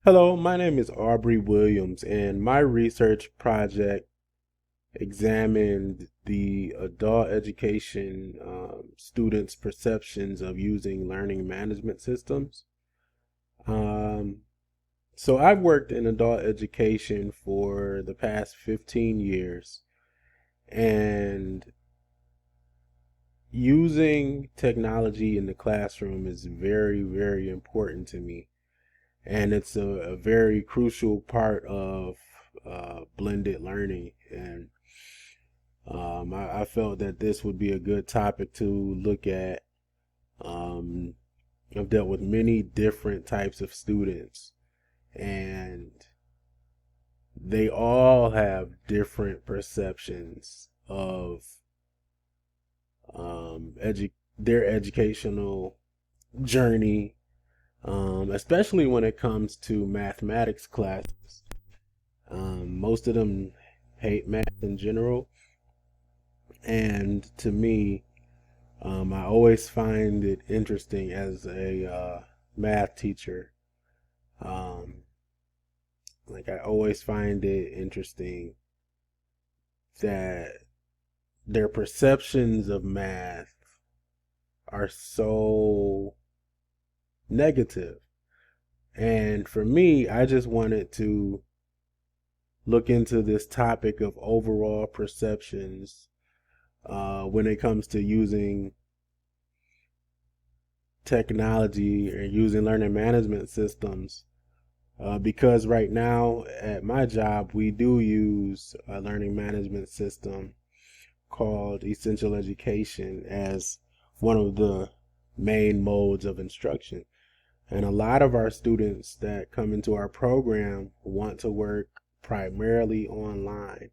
Hello, my name is Aubrey Williams, and my research project examined the adult education students' perceptions of using learning management systems. Um, so I've worked in adult education for the past 15 years, and using technology in the classroom is very, very important to me. And it's a very crucial part of blended learning. And I felt that this would be a good topic to look at. Um, I've dealt with many different types of students, and they all have different perceptions of their educational journey, especially when it comes to mathematics classes. Most of them hate math in general, and to me, I always find it interesting as a math teacher. Um, like I always find it interesting that their perceptions of math are so negative. And for me, I just wanted to look into this topic of overall perceptions when it comes to using technology or using learning management systems. Because right now at my job, we do use a learning management system called Essential Education as one of the main modes of instruction. And a lot of our students that come into our program want to work primarily online.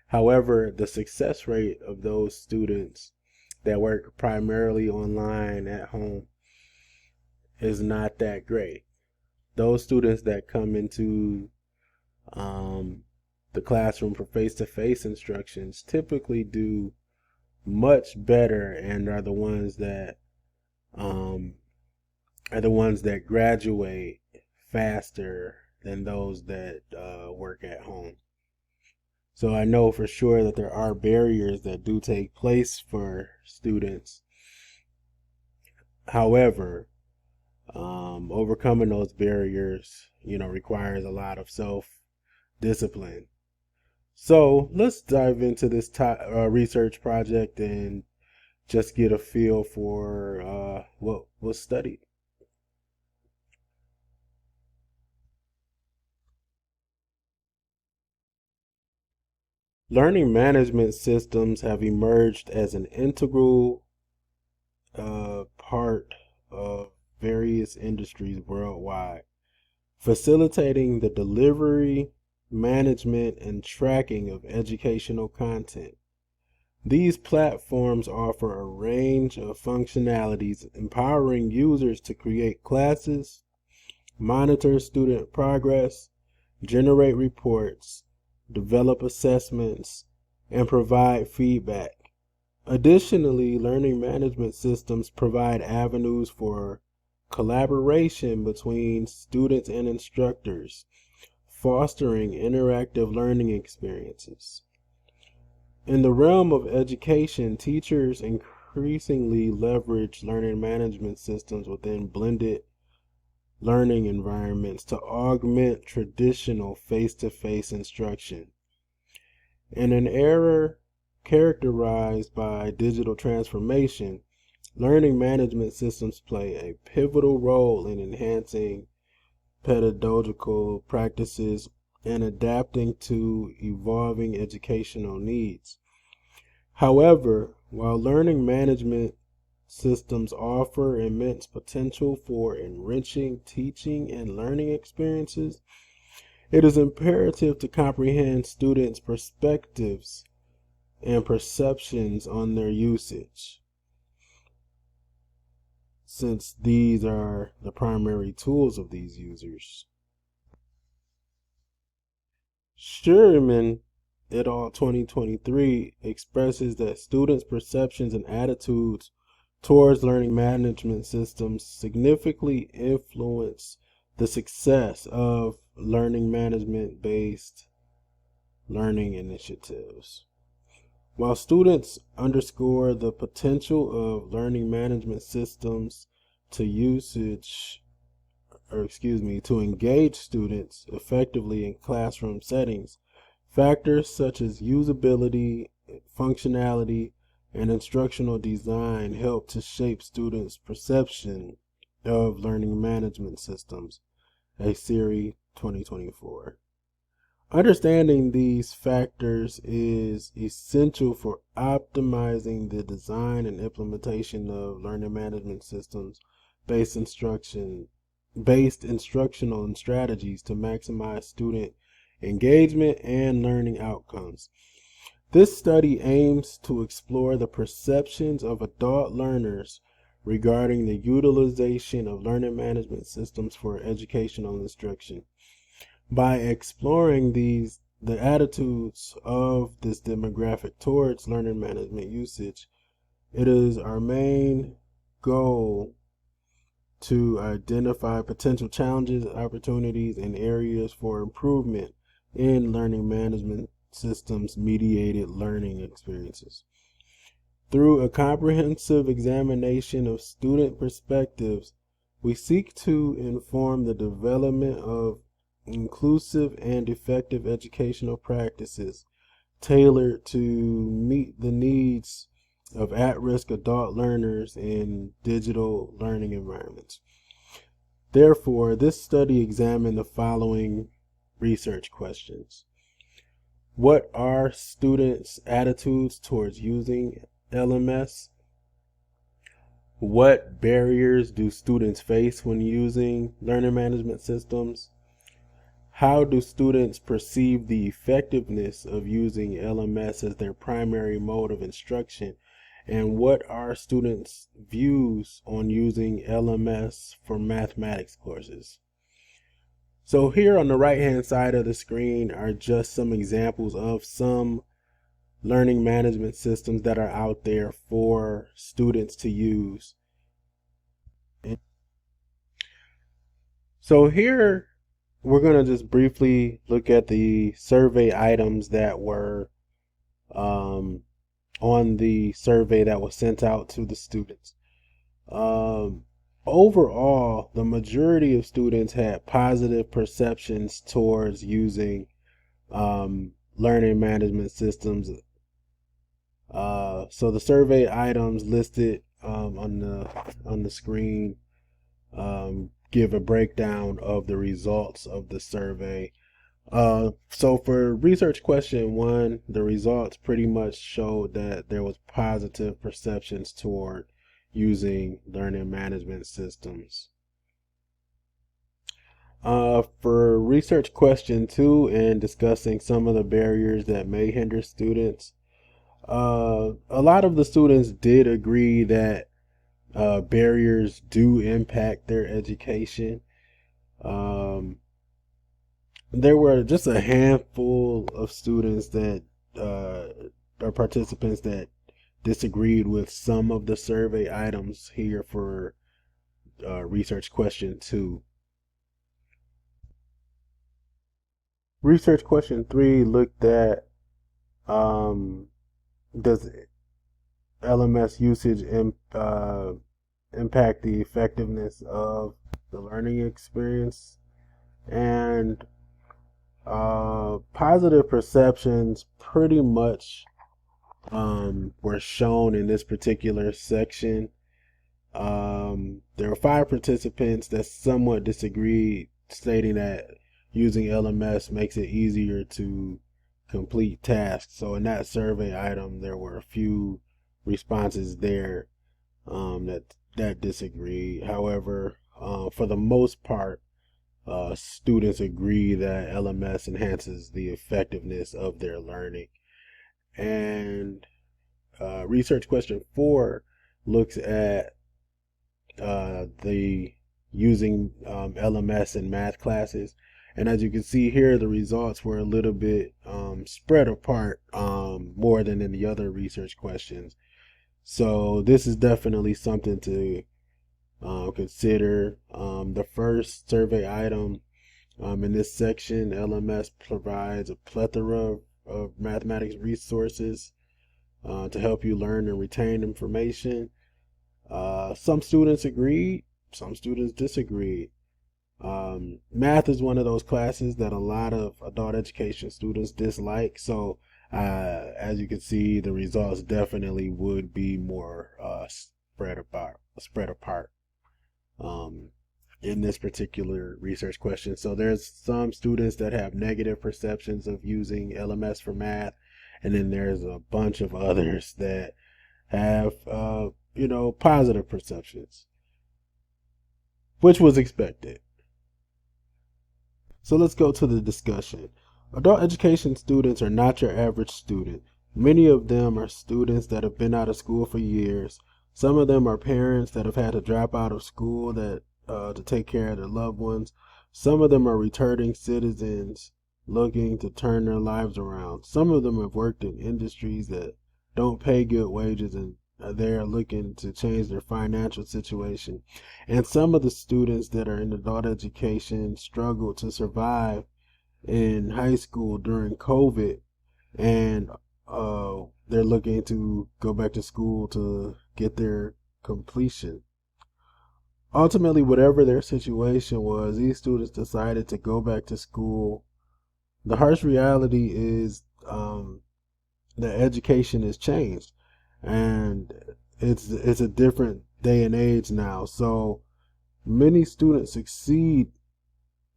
However, the success rate of those students that work primarily online at home is not that great. Those students that come into um, the classroom for face-to-face instructions typically do much better and um, are the ones that graduate faster than those that work at home. So I know for sure that there are barriers that do take place for students. However, overcoming those barriers, requires a lot of self-discipline. So let's dive into this research project and just get a feel for what was studied. Learning management systems have emerged as an integral part of various industries worldwide, facilitating the delivery, management, and tracking of educational content. These platforms offer a range of functionalities, empowering users to create classes, monitor student progress, generate reports, develop assessments, and provide feedback. Additionally, learning management systems provide avenues for collaboration between students and instructors, fostering interactive learning experiences. In the realm of education, teachers increasingly leverage learning management systems within blended learning environments to augment traditional face-to-face instruction. In an era characterized by digital transformation, learning management systems play a pivotal role in enhancing pedagogical practices and adapting to evolving educational needs. However, while learning management systems offer immense potential for enriching teaching and learning experiences, it is imperative to comprehend students' perspectives and perceptions on their usage, since these are the primary tools of these users. Sherman et al. 2023 expresses that students' perceptions and attitudes towards learning management systems significantly influence the success of learning management based learning initiatives. While students underscore the potential of learning management systems to to engage students effectively in classroom settings, factors such as usability, functionality, and instructional design help to shape students' perception of learning management systems, a Siri 2024. Understanding these factors is essential for optimizing the design and implementation of learning management systems based instruction based instructional strategies to maximize student engagement and learning outcomes. This study aims to explore the perceptions of adult learners regarding the utilization of learning management systems for educational instruction. By exploring the attitudes of this demographic towards learning management usage, it is our main goal to identify potential challenges, opportunities, and areas for improvement in learning management systems mediated learning experiences. Through a comprehensive examination of student perspectives, we seek to inform the development of inclusive and effective educational practices tailored to meet the needs of at-risk adult learners in digital learning environments. Therefore, this study examined the following research questions. What are students' attitudes towards using LMS? What barriers do students face when using learning management systems? How do students perceive the effectiveness of using LMS as their primary mode of instruction? And what are students' views on using LMS for mathematics courses? So here on the right-hand side of the screen are just some examples of some learning management systems that are out there for students to use. So here we're going to just briefly look at the survey items that were on the survey that was sent out to the students. Overall, the majority of students had positive perceptions towards using learning management systems. So the survey items listed on the screen give a breakdown of the results of the survey. So for research question 1, the results pretty much showed that there was positive perceptions toward using learning management systems. For research question 2 and discussing some of the barriers that may hinder students, a lot of the students did agree that barriers do impact their education. There were just a handful of students that or participants that disagreed with some of the survey items here for research question 2. Research question 3 looked at does LMS usage impact the effectiveness of the learning experience, and positive perceptions pretty much were shown in this particular section. There were 5 participants that somewhat disagreed, stating that using LMS makes it easier to complete tasks. So in that survey item, there were a few responses there that disagree. However, for the most part, students agree that LMS enhances the effectiveness of their learning. And research question 4 looks at the using LMS in math classes. And as you can see here, the results were a little bit spread apart more than in the other research questions. So this is definitely something to consider. The first survey item in this section, LMS provides a plethora of mathematics resources to help you learn and retain information. Some students agreed, some students disagreed. Math is one of those classes that a lot of adult education students dislike. So, as you can see, the results definitely would be more spread apart um, in this particular research question. So, there's some students that have negative perceptions of using LMS for math, and then there's a bunch of others that have, positive perceptions, which was expected. So let's go to the discussion. Adult education students are not your average student. Many of them are students that have been out of school for years. Some of them are parents that have had to drop out of school to take care of their loved ones. Some of them are returning citizens looking to turn their lives around. Some of them have worked in industries that don't pay good wages, and they are looking to change their financial situation. And some of the students that are in adult education struggle to survive in high school during COVID, and they're looking to go back to school to get their completion. Ultimately, whatever their situation was, these students decided to go back to school. The harsh reality is that education has changed, and it's a different day and age now. So many students succeed,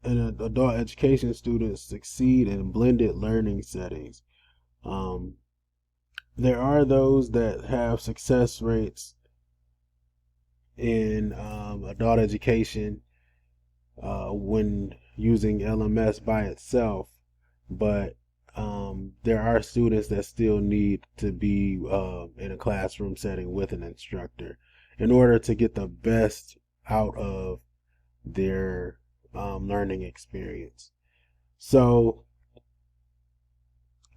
and adult education students succeed in blended learning settings. Um, there are those that have success rates in adult education when using LMS by itself, but there are students that still need to be in a classroom setting with an instructor in order to get the best out of their learning experience. So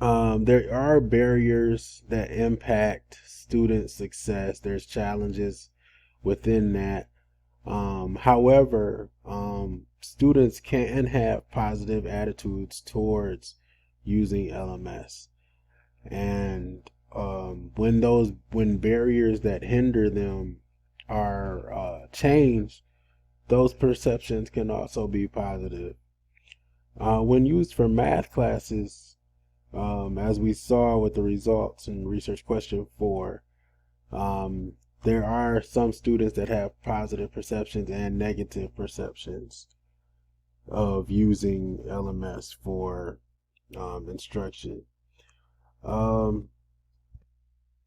there are barriers that impact student success. There's challenges within that. However, students can have positive attitudes towards using LMS, and when barriers that hinder them are changed, those perceptions can also be positive. When used for math classes, as we saw with the results in research question 4, there are some students that have positive perceptions and negative perceptions of using LMS for instruction. Um,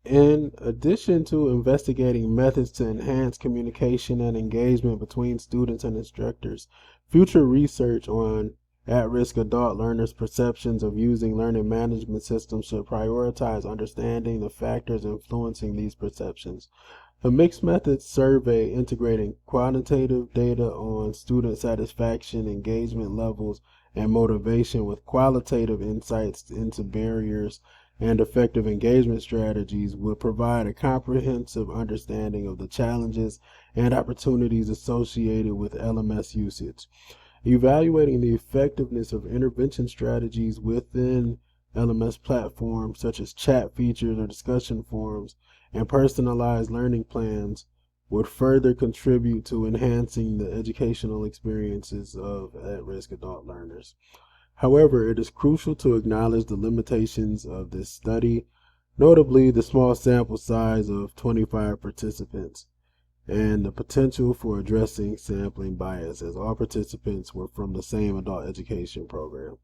in addition to investigating methods to enhance communication and engagement between students and instructors, future research on at-risk adult learners' perceptions of using learning management systems should prioritize understanding the factors influencing these perceptions. A mixed methods survey integrating quantitative data on student satisfaction, engagement levels, and motivation with qualitative insights into barriers and effective engagement strategies would provide a comprehensive understanding of the challenges and opportunities associated with LMS usage. Evaluating the effectiveness of intervention strategies within LMS platforms such as chat features or discussion forums and personalized learning plans would further contribute to enhancing the educational experiences of at-risk adult learners. However, it is crucial to acknowledge the limitations of this study, notably the small sample size of 25 participants, and the potential for addressing sampling bias, as all participants were from the same adult education program.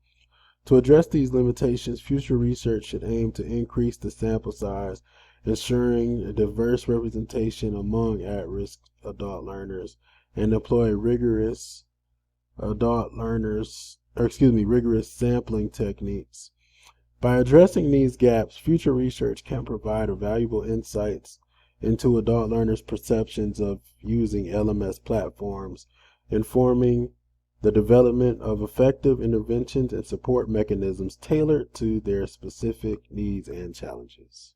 To address these limitations, future research should aim to increase the sample size, ensuring a diverse representation among at-risk adult learners, and employ rigorous rigorous sampling techniques. By addressing these gaps, future research can provide valuable insights into adult learners' perceptions of using LMS platforms, informing the development of effective interventions and support mechanisms tailored to their specific needs and challenges.